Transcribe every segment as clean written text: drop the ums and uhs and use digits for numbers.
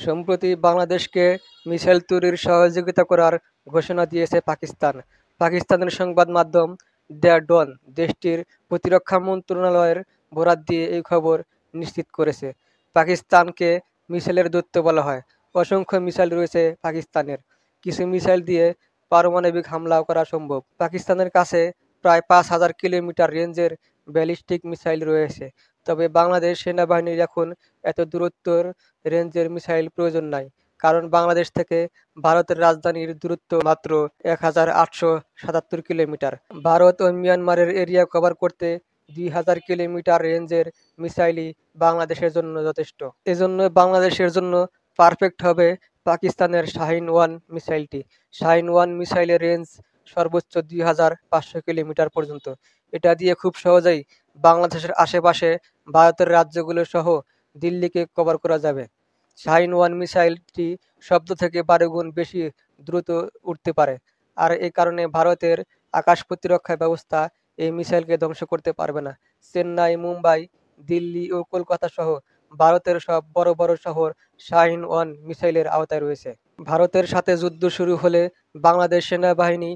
সম্প্রতি বাংলাদেশকে মিসাইল তৈরির সহযোগিতা করার ঘোষণা দিয়েছে পাকিস্তান। পাকিস্তানের সংবাদ মাধ্যম দ্য ডন দেশটির প্রতিরক্ষা মন্ত্রণালয়ের বরাত দিয়ে এই খবর নিশ্চিত করেছে। পাকিস্তানকে মিসাইলের দৈত্য বলা হয়। অসংখ্য মিসাইল রয়েছে পাকিস্তানের। কিছু মিসাইল দিয়ে পারমাণবিক হামলাও করা সম্ভব। পাকিস্তানের কাছে প্রায় 5,000 কিলোমিটার রেঞ্জের ব্যালিস্টিক মিসাইল রয়েছে। তবে বাংলাদেশ সেনাবাহিনীর এখন এত দূরত্বর রেঞ্জের মিসাইল প্রয়োজন নাই, কারণ বাংলাদেশ থেকে ভারতের রাজধানীর দূরত্ব মাত্র 1,877 কিলোমিটার। ভারত ও মিয়ানমারের এরিয়া কভার করতে 2,000 কিলোমিটার রেঞ্জের মিসাইলই বাংলাদেশের জন্য যথেষ্ট। এজন্য বাংলাদেশের জন্য পারফেক্ট হবে পাকিস্তানের শাহিন-1 মিসাইলটি। শাহিন-1 মিসাইলের রেঞ্জ সর্বোচ্চ 2,500 কিলোমিটার পর্যন্ত। এটা দিয়ে খুব সহজেই বাংলাদেশের আশেপাশে ভারতের রাজ্যগুলো সহ দিল্লিকে কভার করা যাবে। শাহিন-1 মিসাইলটি শব্দ থেকে 12 গুণ বেশি দ্রুত উড়তে পারে, আর এ কারণে ভারতের আকাশ প্রতিরক্ষা ব্যবস্থা এই মিসাইলকে ধ্বংস করতে পারবে না। চেন্নাই, মুম্বাই, দিল্লি ও কলকাতা সহ ভারতের সব বড় বড় শহর শাহিন-1 মিসাইলের আওতায় রয়েছে। ভারতের সাথে যুদ্ধ শুরু হলে বাংলাদেশ সেনাবাহিনী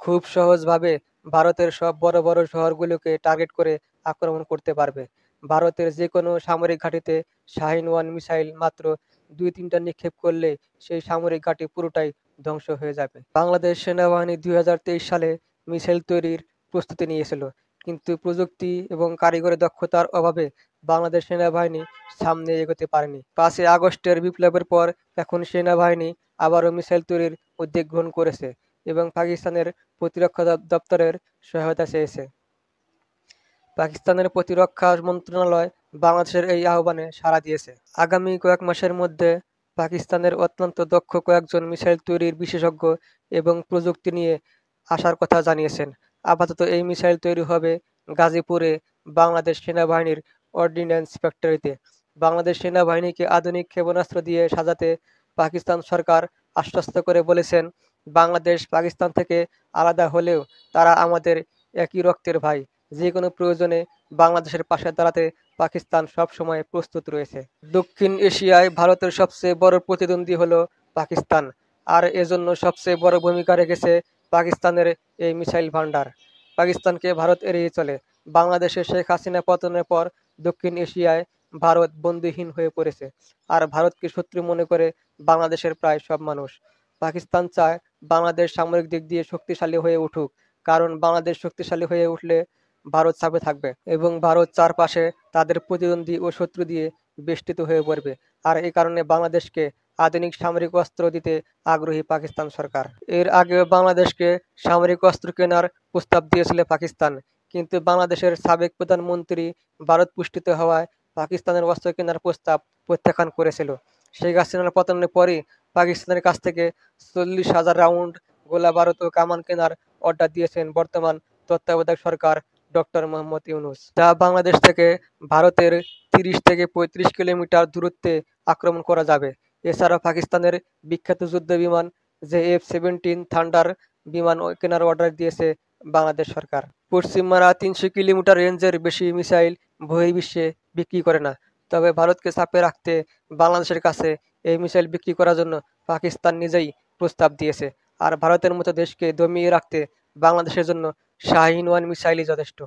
খুব সহজভাবে ভারতের সব বড় বড় শহরগুলোকে টার্গেট করে আক্রমণ করতে পারবে। ভারতের যে কোনো সামরিক ঘাঁটিতে শাহিন-1 মিসাইল মাত্র 2-3টা নিক্ষেপ করলে সেই সামরিক ঘাঁটি পুরোটাই ধ্বংস হয়ে যাবে। বাংলাদেশ সেনাবাহিনী 2023 সালে মিসাইল তৈরির প্রস্তুতি নিয়েছিল, কিন্তু প্রযুক্তি এবং কারিগরি দক্ষতার অভাবে বাংলাদেশ সেনাবাহিনী সামনে এগোতে পারেনি। 5ই আগস্টের বিপ্লবের পর এখন সেনাবাহিনী আবারও মিসাইল তৈরির উদ্যোগ গ্রহণ করেছে এবং পাকিস্তানের প্রতিরক্ষা দপ্তরের সহায়তা চেয়েছে। পাকিস্তানের প্রতিরক্ষা মন্ত্রণালয় বাংলাদেশের এই আহ্বানে সাড়া দিয়েছে। আগামী কয়েক মাসের মধ্যে পাকিস্তানের অত্যন্ত দক্ষ কয়েকজন মিসাইল তৈরির বিশেষজ্ঞ এবং প্রযুক্তি নিয়ে আসার কথা জানিয়েছেন। আপাতত এই মিসাইল তৈরি হবে গাজীপুরে বাংলাদেশ সেনাবাহিনীর অর্ডিন্যান্স ফ্যাক্টরিতে। বাংলাদেশ সেনাবাহিনীকে আধুনিক ক্ষেপণাস্ত্র দিয়ে সাজাতে পাকিস্তান সরকার আশ্বস্ত করে বলেছেন, বাংলাদেশ পাকিস্তান থেকে আলাদা হলেও তারা আমাদের একই রক্তের ভাই। যে কোনো প্রয়োজনে বাংলাদেশের পাশে দাঁড়াতে পাকিস্তান সবসময় প্রস্তুত রয়েছে। দক্ষিণ এশিয়ায় ভারতের সবচেয়ে বড় প্রতিদ্বন্দ্বী হলো পাকিস্তান, আর এজন্য সবচেয়ে বড় ভূমিকা রেখেছে পাকিস্তানের এই মিসাইল ভান্ডার। পাকিস্তানকে ভারত এড়িয়ে চলে। বাংলাদেশের শেখ হাসিনা পতনের পর দক্ষিণ এশিয়ায় ভারত বন্ধুহীন হয়ে পড়েছে, আর ভারতকে শত্রু মনে করে বাংলাদেশের প্রায় সব মানুষ। পাকিস্তান চায় বাংলাদেশ সামরিক দিক দিয়ে শক্তিশালী হয়ে উঠুক, কারণ বাংলাদেশ শক্তিশালী হয়ে উঠলে ভারত চাপে থাকবে এবং ভারত চারপাশে তাদের প্রতিদ্বন্দ্বী ও শত্রু দিয়ে বেষ্টিত হয়ে পড়বে। আর এই কারণে বাংলাদেশকে আধুনিক সামরিক অস্ত্র দিতে আগ্রহী পাকিস্তান সরকার। এর আগেও বাংলাদেশকে সামরিক অস্ত্র কেনার প্রস্তাব দিয়েছিল পাকিস্তান, কিন্তু বাংলাদেশের সাবেক প্রধানমন্ত্রী ভারত পুষ্টিত হওয়ায় পাকিস্তানের অস্ত্র কেনার প্রস্তাব প্রত্যাখ্যান করেছিল। শেখ হাসিনার পতনের পরই পাকিস্তানের কাছ থেকে 40,000 রাউন্ড গোলা বারুদ ও কামান কেনার অর্ডার দিয়েছেন বর্তমান তত্ত্বাবধায়ক সরকার ডক্টর মোহাম্মদ ইউনূস, যা বাংলাদেশ থেকে ভারতের 30 থেকে 35 কিলোমিটার দূরত্বে আক্রমণ করা যাবে। এছাড়াও পাকিস্তানের বিখ্যাত যুদ্ধ বিমান F-17 থান্ডার বিমান কেনার অর্ডার দিয়েছে বাংলাদেশ সরকার। পশ্চিমারা 300 কিলোমিটার রেঞ্জের বেশি মিসাইল বহির্বিশ্বে বিক্রি করে না, তবে ভারতকে চাপে রাখতে বাংলাদেশের কাছে এই মিসাইল বিক্রি করার জন্য পাকিস্তান নিজেই প্রস্তাব দিয়েছে। আর ভারতের মতো দেশকে দমিয়ে রাখতে বাংলাদেশের জন্য শাহিন-1 মিসাইলই যথেষ্ট।